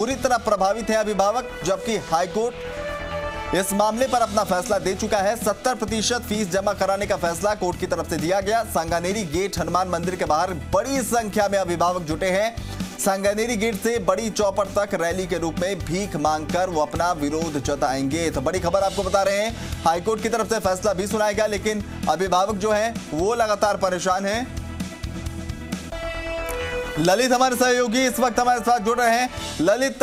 पूरी तरह प्रभावित है अभिभावक, जबकि हाईकोर्ट इस मामले पर अपना फैसला दे चुका है। 70% फीस जमा कराने का फैसला कोर्ट की तरफ से दिया गया। सांगानेरी गेट हनुमान मंदिर के बाहर बड़ी संख्या में अभिभावक जुटे हैं। सांगानेरी गेट से बड़ी चौपड़ तक रैली के रूप में भीख मांगकर वो अपना विरोध जताएंगे। तो बड़ी खबर आपको बता रहे हैं, हाईकोर्ट की तरफ से फैसला भी सुनाया गया, लेकिन अभिभावक जो है वो लगातार परेशान हैं। ललित हमारे सहयोगी इस वक्त हमारे साथ जुड़ रहे हैं। ललित,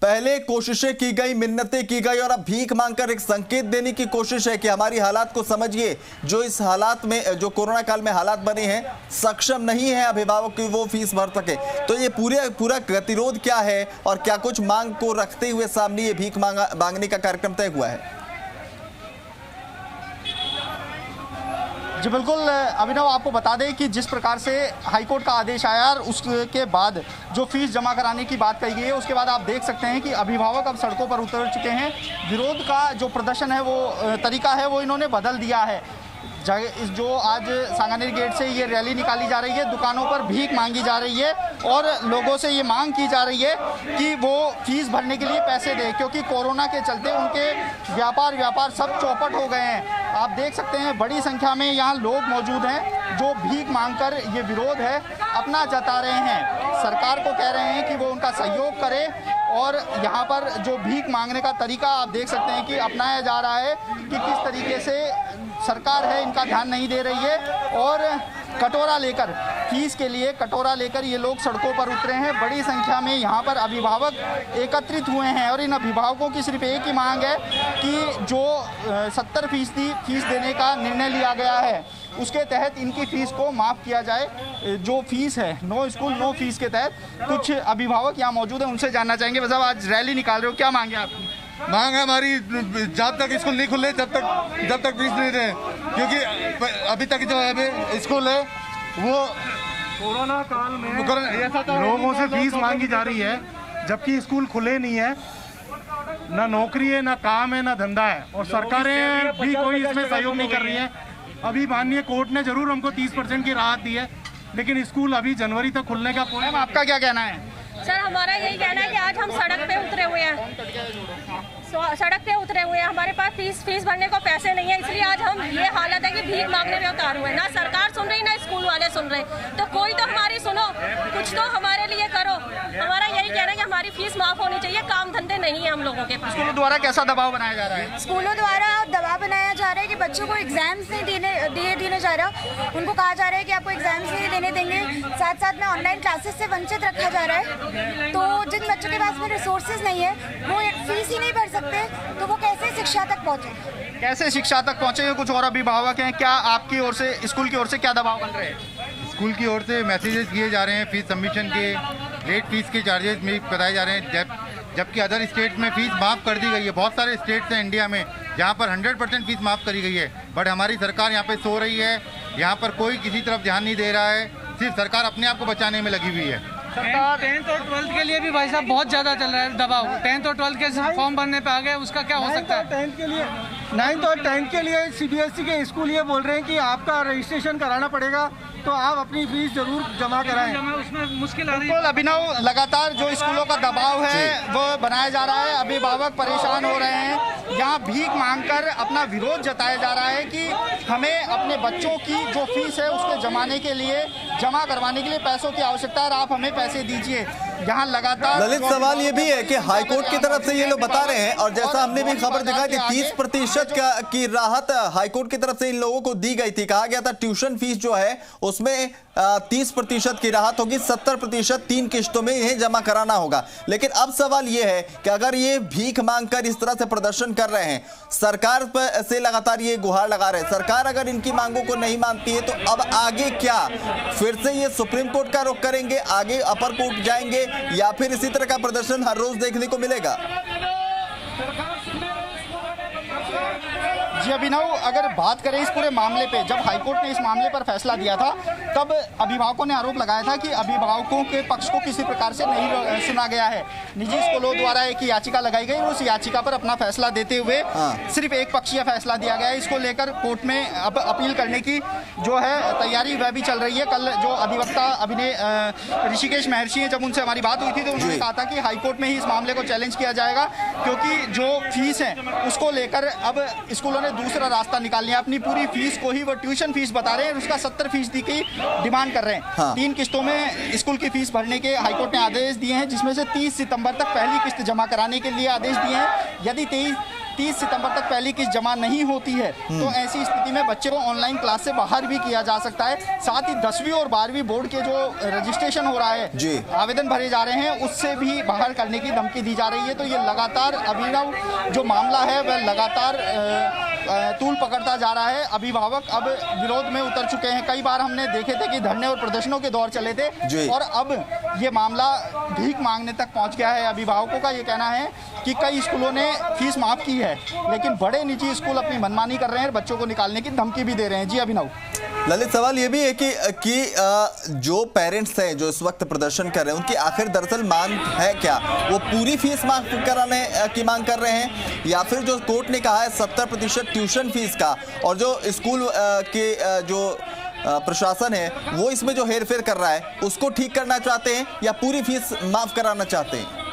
पहले कोशिशें की गई, मिन्नतें की गई और अब भीख मांगकर एक संकेत देने की कोशिश है कि हमारी हालात को समझिए। जो इस हालात में, जो कोरोना काल में हालात बने हैं, सक्षम नहीं है अभिभावक की वो फीस भर सके। तो ये पूरा गतिरोध क्या है और क्या कुछ मांग को रखते हुए सामने ये भीख मांगने का कार्यक्रम तय हुआ है? जी बिल्कुल अभिनव, आपको बता दें कि जिस प्रकार से हाईकोर्ट का आदेश आया और उसके बाद जो फीस जमा कराने की बात कही गई है, उसके बाद आप देख सकते हैं कि अभिभावक अब सड़कों पर उतर चुके हैं। विरोध का जो प्रदर्शन है, वो तरीका है, वो इन्होंने बदल दिया है। जो आज सांगानेरी गेट से ये रैली निकाली जा रही है, दुकानों पर भीख मांगी जा रही है और लोगों से ये मांग की जा रही है कि वो फीस भरने के लिए पैसे दें, क्योंकि कोरोना के चलते उनके व्यापार सब चौपट हो गए हैं। आप देख सकते हैं बड़ी संख्या में यहाँ लोग मौजूद हैं जो भीख मांगकर ये विरोध है अपना जता रहे हैं। सरकार को कह रहे हैं कि वो उनका सहयोग करे और यहाँ पर जो भीख मांगने का तरीका आप देख सकते हैं कि अपनाया जा रहा है कि किस तरीके से सरकार है इनका ध्यान नहीं दे रही है और कटोरा लेकर, फीस के लिए कटोरा लेकर ये लोग सड़कों पर उतरे हैं। बड़ी संख्या में यहाँ पर अभिभावक एकत्रित हुए हैं और इन अभिभावकों की सिर्फ एक ही मांग है कि जो 70% फीस देने का निर्णय लिया गया है, उसके तहत इनकी फीस को माफ़ किया जाए। जो फीस है, नो स्कूल नो फीस के तहत कुछ अभिभावक यहाँ मौजूद हैं, उनसे जानना चाहेंगे। वैसे आज रैली निकाल रहे हो, क्या मांगे आपकी? मांग है हमारी, जब तक स्कूल नहीं खुले जब तक फीस नहीं दें, क्योंकि अभी तक जो है स्कूल है वो कोरोना काल में लोगों से फीस मांगी जा रही है, जबकि स्कूल खुले नहीं है, ना नौकरी है, ना काम है, ना धंधा है, और सरकारें भी कोई इसमें सहयोग नहीं कर रही है। अभी माननीय कोर्ट ने जरूर हमको 30% की राहत दी है, लेकिन स्कूल अभी जनवरी तक खुलने का कोई। आपका क्या कहना है? सर, हमारा यही कहना है कि आज हम सड़क पे उतरे हुए हैं, हमारे पास फीस भरने को पैसे नहीं है, इसलिए आज हम ये हालत है कि भीख मांगने में उतार हुए। ना सरकार सुन रही, ना स्कूल वाले सुन रहे। तो कोई तो हमारी सुनो, कुछ तो हमारे लिए करो। हमारा यही कहना है कि हमारी फीस माफ होनी चाहिए, काम धंधे नहीं है हम लोगों के पास। स्कूलों द्वारा कैसा दबाव बनाया जा रहा है? स्कूलों द्वारा दबाव बनाया जा रहा है कि बच्चों को एग्जाम्स नहीं देने जा रहा। उनको कहा जा रहा है कि आपको एग्जाम्स नहीं देने देंगे, साथ में ऑनलाइन क्लासेस से वंचित रखा जा रहा है। तो जिन बच्चों के पास में रिसोर्सेज नहीं है, वो फीस ही नहीं भर सकते, तो वो कैसे शिक्षा तक पहुँचे? कैसे शिक्षा तक पहुँचे? कुछ और अभिभावक हैं, क्या आपकी ओर से, स्कूल की ओर से क्या दबाव बन रहे हैं? स्कूल की ओर से मैसेजेस किए जा रहे हैं, फीस सबमिशन के लेट फीस के चार्जेस में बताए जा रहे हैं, जबकि अदर स्टेट में फीस माफ़ कर दी गई है। बहुत सारे स्टेट्स हैं इंडिया में जहाँ पर 100% फीस माफ़ करी गई है, बट हमारी सरकार यहाँ पे सो रही है। यहाँ पर कोई किसी तरफ ध्यान नहीं दे रहा है, सिर्फ सरकार अपने आप को बचाने में लगी हुई है। 10th और 12th के लिए भी भाई साहब बहुत ज़्यादा चल रहा है दबाव। 10th और 12th के फॉर्म भरने पे आ गए, उसका क्या हो सकता है? 9th और 10th के लिए CBSE के स्कूल ये बोल रहे हैं कि आपका रजिस्ट्रेशन कराना पड़ेगा, तो आप अपनी फीस जरूर जमा कराएं। उसमें मुश्किल आ रही है। अभिनव, लगातार जो स्कूलों का दबाव है वो बनाया जा रहा है, अभिभावक परेशान हो रहे हैं। यहाँ भीख मांगकर अपना विरोध जताया जा रहा है कि हमें अपने बच्चों की जो फीस है उसको जमा करवाने के लिए पैसों की आवश्यकता है और आप हमें पैसे दीजिए। यहाँ लगातार ललित, सवाल ये भी है कि हाईकोर्ट की तरफ से ये लोग बता रहे हैं, और जैसा हमने भी खबर दिखाई थी 30% की राहत हाईकोर्ट की तरफ से इन लोगों को दी गई थी। कहा गया था ट्यूशन फीस जो है उसमें 30% की राहत होगी, 70% 3 किश्तों में इन्हें जमा कराना होगा। लेकिन अब सवाल ये है कि अगर ये भीख मांगकर इस तरह से प्रदर्शन कर रहे हैं, सरकार पर से लगातार ये गुहार लगा रहे हैं, सरकार अगर इनकी मांगों को नहीं मानती है तो अब आगे क्या? फिर से ये सुप्रीम कोर्ट का रुख करेंगे, आगे अपर कोर्ट जाएंगे, या फिर इसी तरह का प्रदर्शन हर रोज देखने को मिलेगा? जी अभिनव, अगर बात करें इस पूरे मामले पे, जब हाईकोर्ट ने इस मामले पर फैसला दिया था तब अभिभावकों ने आरोप लगाया था कि अभिभावकों के पक्ष को किसी प्रकार से नहीं सुना गया है। निजी स्कूलों द्वारा एक याचिका लगाई गई और उस याचिका पर अपना फैसला देते हुए सिर्फ एक पक्षीय फैसला दिया गया है। इसको लेकर कोर्ट में अब अपील करने की जो है तैयारी वह भी चल रही है। कल जो अधिवक्ता अभिनय ऋषिकेश महर्षि हैं, जब उनसे हमारी बात हुई थी तो उन्होंने कहा था कि हाईकोर्ट में ही इस मामले को चैलेंज किया जाएगा, क्योंकि जो फीस है उसको लेकर अब स्कूलों ने दूसरा रास्ता निकाल लिया। अपनी पूरी फीस को ही वो ट्यूशन फीस बता रहे हैं, उसका 70% की डिमांड कर रहे हैं। 3 किस्तों में स्कूल की फीस भरने के हाईकोर्ट ने आदेश दिए हैं, जिसमें से 30 सितंबर तक पहली किस्त जमा कराने के लिए आदेश दिए हैं। यदि 30 सितंबर तक पहली किस्त जमा नहीं होती है तो ऐसी स्थिति में बच्चे को ऑनलाइन क्लास से बाहर भी किया जा सकता है। साथ ही 10वीं और 12वीं बोर्ड के जो रजिस्ट्रेशन हो रहा है, आवेदन भरे जा रहे हैं, उससे भी बाहर करने की धमकी दी जा रही है। तो ये लगातार अभिनव जो मामला है वह लगातार तूल पकड़ता जा रहा है। अभिभावक अब विरोध में उतर चुके हैं। कई बार हमने देखे थे कि धरने और प्रदर्शनों के दौर चले थे और अब ये मामला भीख मांगने तक पहुंच गया है। अभिभावकों का ये कहना है कि कई स्कूलों ने फीस माफ की है, लेकिन बड़े निजी स्कूल अपनी मनमानी कर रहे हैं, बच्चों को निकालने की धमकी भी दे रहे हैं। जी अभिनव। ललित, सवाल ये भी है कि जो पेरेंट्स हैं जो इस वक्त प्रदर्शन कर रहे हैं, उनकी आखिर दरअसल मांग है क्या? वो पूरी फीस माफ कराने की मांग कर रहे हैं या फिर जो कोर्ट ने कहा है 70% ट्यूशन फीस का, और जो स्कूल के जो प्रशासन है वो इसमें जो हेरफेर कर रहा है उसको ठीक करना चाहते हैं या पूरी फीस माफ कराना चाहते हैं?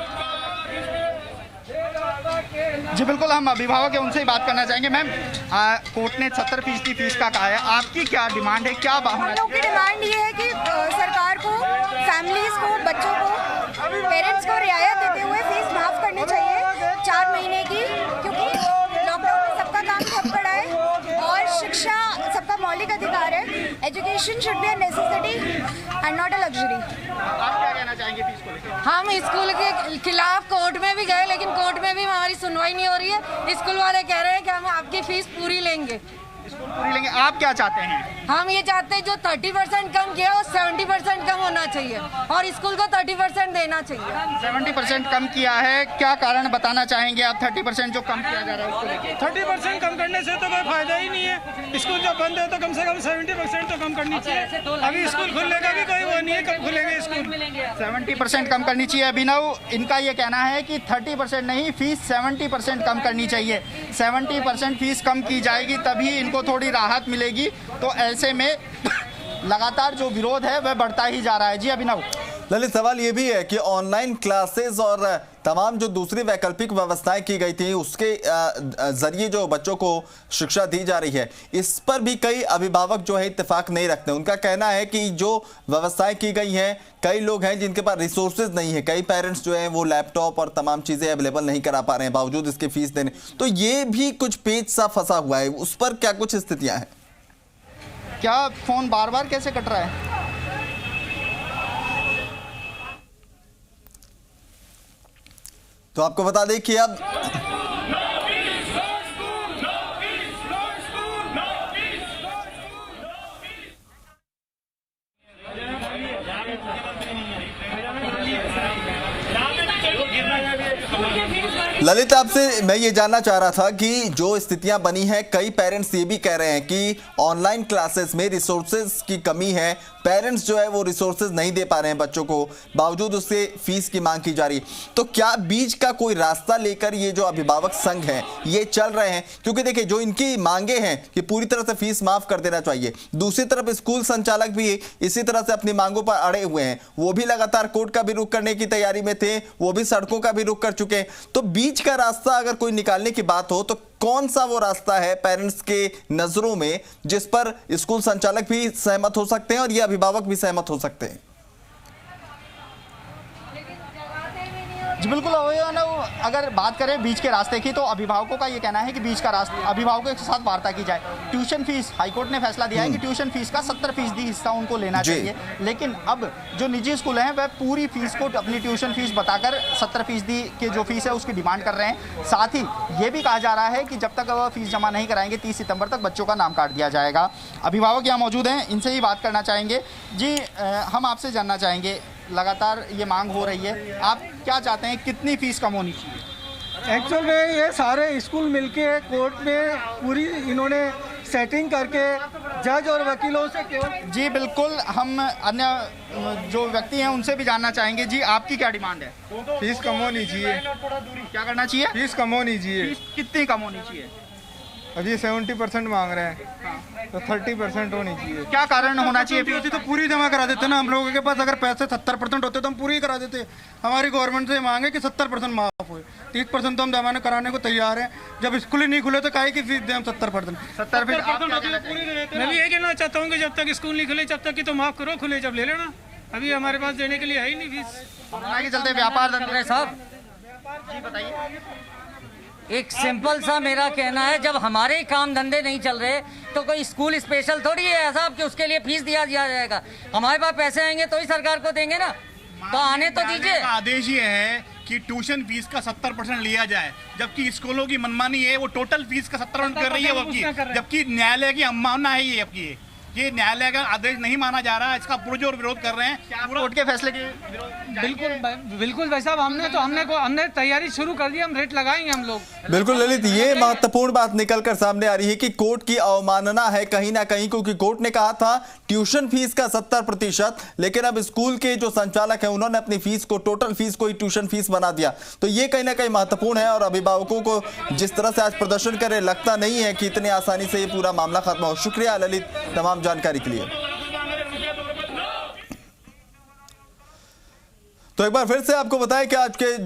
जी बिल्कुल, हम अभिभावक है उनसे ही बात करना चाहेंगे। मैम, कोर्ट ने 70% फीस का कहा है, आपकी क्या डिमांड है? क्या हम लोग की डिमांड ये है कि सरकार को, फैमिलीज को, बच्चों को, पेरेंट्स को रियायत देते हुए फीस माफ करनी चाहिए 4 महीने की, क्योंकि लॉकडाउन में सबका काम ठप पड़ा है और शिक्षा सबका मौलिक अधिकार है। Education should be a necessity and not a luxury. आप क्या कहना चाहेंगे फीस को लेकर? हम स्कूल के खिलाफ कोर्ट में भी गए, लेकिन कोर्ट में भी हमारी सुनवाई नहीं हो रही है। स्कूल वाले कह रहे हैं कि हम आपकी फीस पूरी लेंगे। स्कूल पूरी लेंगे, आप क्या चाहते हैं? हम ये चाहते हैं जो 30% कम किया वो 70% कम होना चाहिए और स्कूल को 30% देना चाहिए। 70% कम किया है, क्या कारण बताना चाहेंगे आप? 30% जो कम किया जा रहा है उसको लेकर। 30% कम करने से तो कोई फायदा ही नहीं है। स्कूल जब बंद है तो कम से कम 70% तो कम करनी चाहिए। अभी स्कूल खुलने का भी कोई वो नहीं है, कब खुलेंगे स्कूल? 70% कम करनी चाहिए। अभिनव, इनका ये कहना है कि 30% नहीं, फीस 70% कम करनी चाहिए। 70% फीस कम की जाएगी तभी इनको थोड़ी राहत मिलेगी। तो ऐसे में लगातार जो विरोध है वह बढ़ता ही जा रहा है। जी अभिनव। ललित, सवाल ये भी है कि ऑनलाइन क्लासेस और तमाम जो दूसरी वैकल्पिक व्यवस्थाएं की गई थी उसके जरिए जो बच्चों को शिक्षा दी जा रही है, इस पर भी कई अभिभावक जो है इत्तेफाक नहीं रखते। उनका कहना है कि जो व्यवस्थाएं की गई हैं, कई लोग हैं जिनके पास रिसोर्सेज नहीं है, कई पेरेंट्स जो हैं वो लैपटॉप और तमाम चीज़ें अवेलेबल नहीं करा पा रहे हैं बावजूद इसके फीस देने। तो ये भी कुछ पेच सा फंसा हुआ है, उस पर क्या कुछ स्थितियाँ हैं? क्या फोन बार बार कैसे कट रहा है? तो आपको बता दें कि अब ललित, आपसे मैं ये जानना चाह रहा था कि जो स्थितियां बनी हैं, कई पेरेंट्स ये भी कह रहे हैं कि ऑनलाइन क्लासेस में रिसोर्सेज की कमी है, पेरेंट्स जो है वो रिसोर्सेज नहीं दे पा रहे हैं बच्चों को, बावजूद उससे फीस की मांग की जा रही। तो क्या बीच का कोई रास्ता लेकर ये जो अभिभावक संघ हैं ये चल रहे हैं? क्योंकि देखिए, जो इनकी मांगे हैं कि पूरी तरह से फीस माफ कर देना चाहिए, दूसरी तरफ स्कूल संचालक भी इसी तरह से अपनी मांगों पर अड़े हुए हैं। वो भी लगातार कोर्ट का भी रुख करने की तैयारी में थे, वो भी सड़कों का भी रुख कर चुके हैं। तो बीच का रास्ता अगर कोई निकालने की बात हो तो कौन सा वो रास्ता है पेरेंट्स के नजरों में जिस पर स्कूल संचालक भी सहमत हो सकते हैं और ये अभिभावक भी सहमत हो सकते हैं? जी बिल्कुल, अगर बात करें बीच के रास्ते की तो अभिभावकों का ये कहना है कि बीच का रास्ता अभिभावकों के साथ वार्ता की जाए। ट्यूशन फीस, हाईकोर्ट ने फैसला दिया है कि ट्यूशन फीस का 70% हिस्सा उनको लेना चाहिए, लेकिन अब जो निजी स्कूल हैं वह पूरी फीस को अपनी ट्यूशन फीस बताकर 70% के जो फीस है उसकी डिमांड कर रहे हैं। साथ ही ये भी कहा जा रहा है कि जब तक वह फीस जमा नहीं कराएंगे 30 सितंबर तक बच्चों का नाम काट दिया जाएगा। अभिभावक यहाँ मौजूद हैं, इनसे ही बात करना चाहेंगे। जी, हम आपसे जानना चाहेंगे, लगातार ये मांग हो रही है, आप क्या चाहते हैं, कितनी फीस कम होनी चाहिए? एक्चुअल में ये सारे स्कूल मिलके कोर्ट में पूरी इन्होंने सेटिंग करके जज और वकीलों से केवल। जी बिल्कुल, हम अन्य जो व्यक्ति हैं उनसे भी जानना चाहेंगे। जी आपकी क्या डिमांड है? फीस कम होनी चाहिए। क्या करना चाहिए? फीस कम होनी चाहिए। फीस कितनी कम होनी चाहिए? अभी 70% मांग रहे हैं, तो 30% होनी चाहिए। क्या कारण होना चाहिए? होती तो पूरी जमा करा देते ना। हम लोगों के पास अगर पैसे 70% होते तो हम पूरी करा देते। हमारी गवर्नमेंट से मांगे कि 70% माफ हो, 30% तो हम जमाने कराने को तैयार हैं। जब स्कूल ही नहीं खुले तो काहे की फीस दें हम 70%? 70% मैं भी ये कहना चाहता हूँ कि जब तक स्कूल नहीं खुले, जब तक कि तो माफ करो, खुले जब ले लेना। अभी हमारे पास देने के लिए है ही नहीं फीस। कोरोना के चलते व्यापार धंधे रहे साहब। जी बताइए। एक सिंपल सा मेरा कहना है, जब हमारे ही काम धंधे नहीं चल रहे तो कोई स्कूल स्पेशल थोड़ी है साहब कि उसके लिए फीस दिया जाएगा। हमारे पास पैसे आएंगे तो ही सरकार को देंगे ना, तो आने तो दीजिए। आदेश ये है कि ट्यूशन फीस का 70% लिया जाए, जबकि स्कूलों की मनमानी है, वो टोटल फीस का 70% कर रही है, जबकि न्यायालय की अवमानना है ये न्यायालय का आदेश नहीं माना जा रहा है। इसका पुरजोर विरोध कर रहे हैं कोर्ट के फैसले के। बिल्कुल भाई साहब, हमने तैयारी शुरू कर दी, हम रेट लगाएंगे हम लोग। बिल्कुल ललित, ये महत्वपूर्ण बात निकलकर सामने आ रही है कि कोर्ट की अवमानना है कहीं ना कहीं, क्योंकि कोर्ट ने कहा था ट्यूशन फीस का 70%, लेकिन अब स्कूल के जो संचालक हैं उन्होंने अपनी फीस को, टोटल फीस को ही ट्यूशन फीस बना दिया। तो ये कहीं ना कहीं महत्वपूर्ण है और अभिभावकों को जिस तरह से आज प्रदर्शन करे, लगता नहीं है कि इतनी आसानी से ये पूरा मामला खत्म हो। शुक्रिया ललित तमाम जानकारी के लिए। तो एक बार फिर से आपको बताएं कि आज के